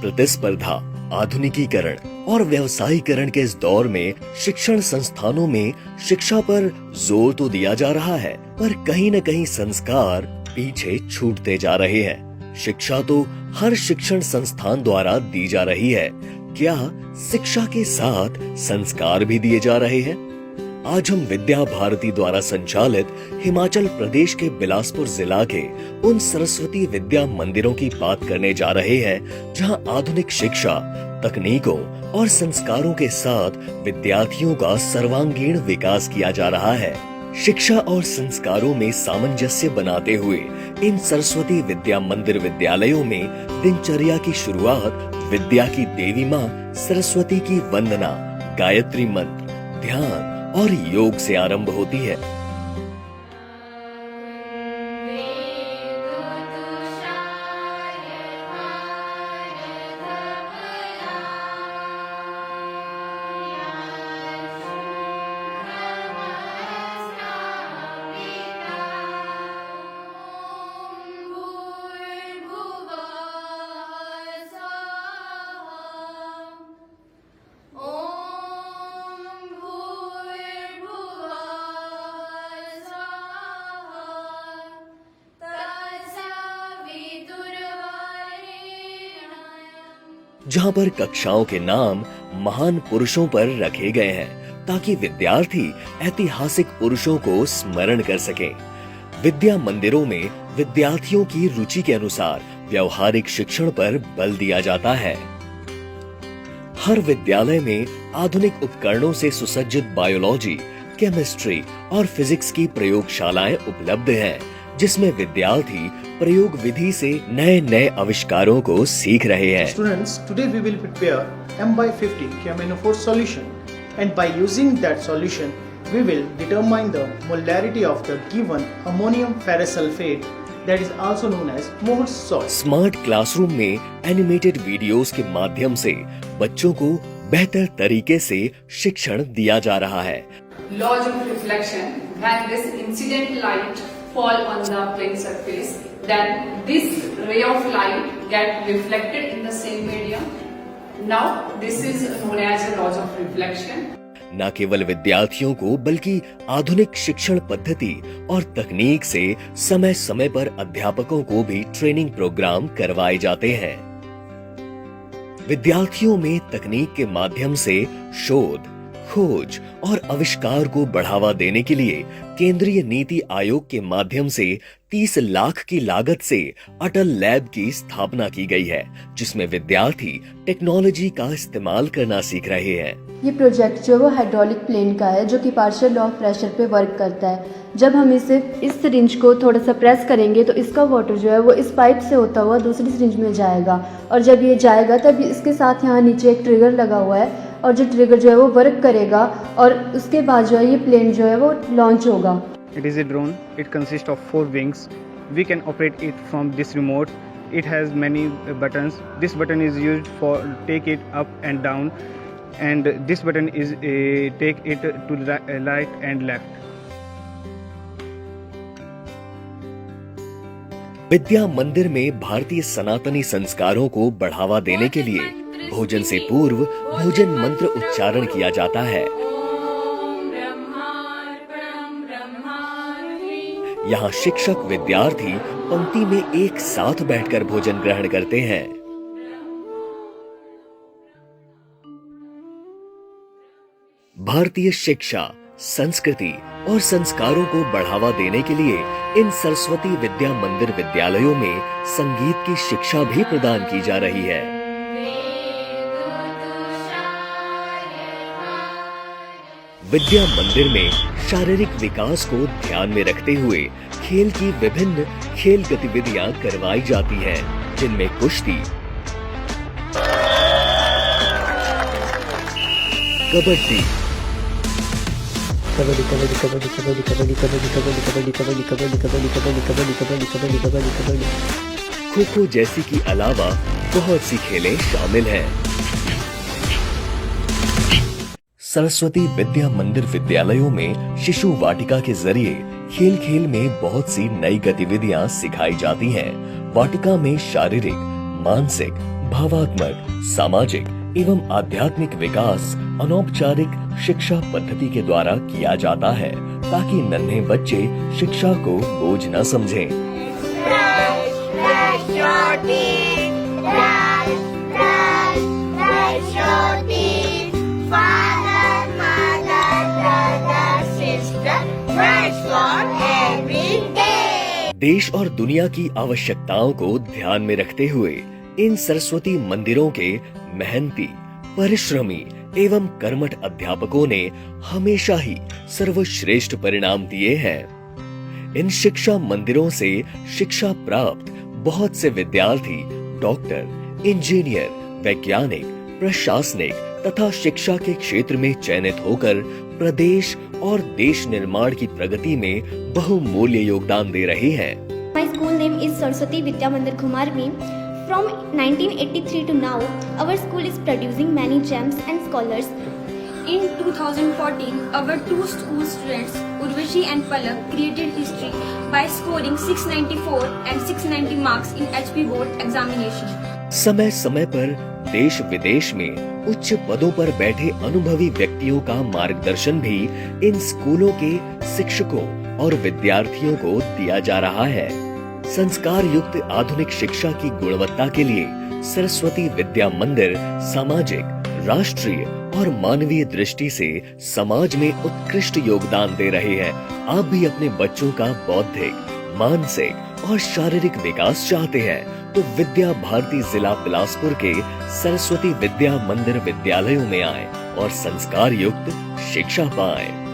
प्रतिस्पर्धा, आधुनिकीकरण और व्यवसायीकरण के इस दौर में शिक्षण संस्थानों में शिक्षा पर जोर तो दिया जा रहा है, पर कहीं न कहीं संस्कार पीछे छूटते जा रहे हैं। शिक्षा तो हर शिक्षण संस्थान द्वारा दी जा रही है, क्या शिक्षा के साथ संस्कार भी दिए जा रहे हैं? आज हम विद्या भारती द्वारा संचालित हिमाचल प्रदेश के बिलासपुर जिला के उन सरस्वती विद्या मंदिरों की बात करने जा रहे हैं जहां आधुनिक शिक्षा, तकनीकों और संस्कारों के साथ विद्यार्थियों का सर्वांगीण विकास किया जा रहा है। शिक्षा और संस्कारों में सामंजस्य बनाते हुए इन सरस्वती विद्या मंदिर विद्यालयों में दिनचर्या की शुरुआत विद्या की देवी माँ सरस्वती की वंदना, गायत्री मंत्र, ध्यान और योग से आरंभ होती है। जहाँ पर कक्षाओं के नाम महान पुरुषों पर रखे गए हैं ताकि विद्यार्थी ऐतिहासिक पुरुषों को स्मरण कर सकें। विद्या मंदिरों में विद्यार्थियों की रुचि के अनुसार व्यवहारिक शिक्षण पर बल दिया जाता है। हर विद्यालय में आधुनिक उपकरणों से सुसज्जित बायोलॉजी, केमिस्ट्री और फिजिक्स की प्रयोगशालाएं उपलब्ध हैं, जिसमें विद्यार्थी प्रयोग विधि से नए आविष्कारों को सीख रहे हैं। Students, today we will prepare M/50 KMnO4 solution, and by using that solution, we will determine the molarity of the given ammonium ferrous sulfate, that is also known as Mohs salt. Smart classroom में animated videos के माध्यम से बच्चों को बेहतर तरीके से शिक्षण दिया जा रहा है। Laws of reflection, when this incident light fall on the plane surface, then this ray of light get reflected in the same medium. Now this is known as the laws of reflection. न केवल विद्यार्थियों को बल्कि आधुनिक शिक्षण पद्धति और तकनीक से समय समय पर अध्यापकों को भी ट्रेनिंग प्रोग्राम करवाए जाते हैं। विद्यार्थियों में तकनीक के माध्यम से शोध, खोज और आविष्कार को बढ़ावा देने के लिए केंद्रीय नीति आयोग के माध्यम से 30 लाख की लागत से अटल लैब की स्थापना की गई है, जिसमें विद्यार्थी टेक्नोलॉजी का इस्तेमाल करना सीख रहे हैं। ये प्रोजेक्ट जो वो हाइड्रोलिक प्लेन का है, जो कि पार्शियल लॉ ऑफ प्रेशर पे वर्क करता है। जब हम इस सिरिंज को थोड़ा सा प्रेस करेंगे तो इसका वाटर जो है वो इस पाइप से होता हुआ दूसरी सिरिंज में जाएगा, और जब ये जाएगा तब इसके साथ यहाँ नीचे एक ट्रिगर लगा हुआ है, और जो ट्रिगर जो है वो वर्क करेगा, और उसके बाद जो है ये प्लेन जो है वो लॉन्च होगा। It is a drone. It consists of 4 wings. We can operate it from this remote. It has many buttons. This button is used for take it up and down, and this button is take it to right and left. विद्या मंदिर में भारतीय सनातनी संस्कारों को बढ़ावा देने के लिए भोजन से पूर्व भोजन मंत्र उच्चारण किया जाता है। यहाँ शिक्षक विद्यार्थी पंक्ति में एक साथ बैठकर भोजन ग्रहण करते हैं। भारतीय शिक्षा, संस्कृति और संस्कारों को बढ़ावा देने के लिए इन सरस्वती विद्या मंदिर विद्यालयों में संगीत की शिक्षा भी प्रदान की जा रही है। विद्या मंदिर में शारीरिक विकास को ध्यान में रखते हुए खेल की विभिन्न खेल गतिविधियां करवाई जाती हैं, जिनमें कुश्ती, कबड्डी, खो खो जैसी के अलावा बहुत सी खेलें शामिल हैं। सरस्वती विद्या मंदिर विद्यालयों में शिशु वाटिका के जरिए खेल खेल में बहुत सी नई गतिविधियां सिखाई जाती हैं। वाटिका में शारीरिक, मानसिक, भावात्मक, सामाजिक एवं आध्यात्मिक विकास अनौपचारिक शिक्षा पद्धति के द्वारा किया जाता है ताकि नन्हे बच्चे शिक्षा को बोझ न समझें। देश और दुनिया की आवश्यकताओं को ध्यान में रखते हुए इन सरस्वती मंदिरों के मेहनती, परिश्रमी एवं कर्मठ अध्यापकों ने हमेशा ही सर्वश्रेष्ठ परिणाम दिए हैं। इन शिक्षा मंदिरों से शिक्षा प्राप्त बहुत से विद्यार्थी डॉक्टर, इंजीनियर, वैज्ञानिक, प्रशासनिक तथा शिक्षा के क्षेत्र में चयनित होकर प्रदेश और देश निर्माण की प्रगति में बहुमूल्य योगदान दे रहे हैं। My school name is Saraswati Vidya Mandir Kumarmi. From 1983 to now, our school is producing many gems and scholars. In 2014, our two school students, Urvashi and Palak, created history by scoring 694 and 690 marks in HP board examination. समय समय पर देश विदेश में उच्च पदों पर बैठे अनुभवी व्यक्तियों का मार्गदर्शन भी इन स्कूलों के शिक्षकों और विद्यार्थियों को दिया जा रहा है। संस्कार युक्त आधुनिक शिक्षा की गुणवत्ता के लिए सरस्वती विद्या मंदिर सामाजिक, राष्ट्रीय और मानवीय दृष्टि से समाज में उत्कृष्ट योगदान दे रहे हैं। आप भी अपने बच्चों का बौद्धिक, मानसिक और शारीरिक विकास चाहते हैं तो विद्या भारती जिला बिलासपुर के सरस्वती विद्या मंदिर विद्यालयों में आएं और संस्कार युक्त शिक्षा पाएं।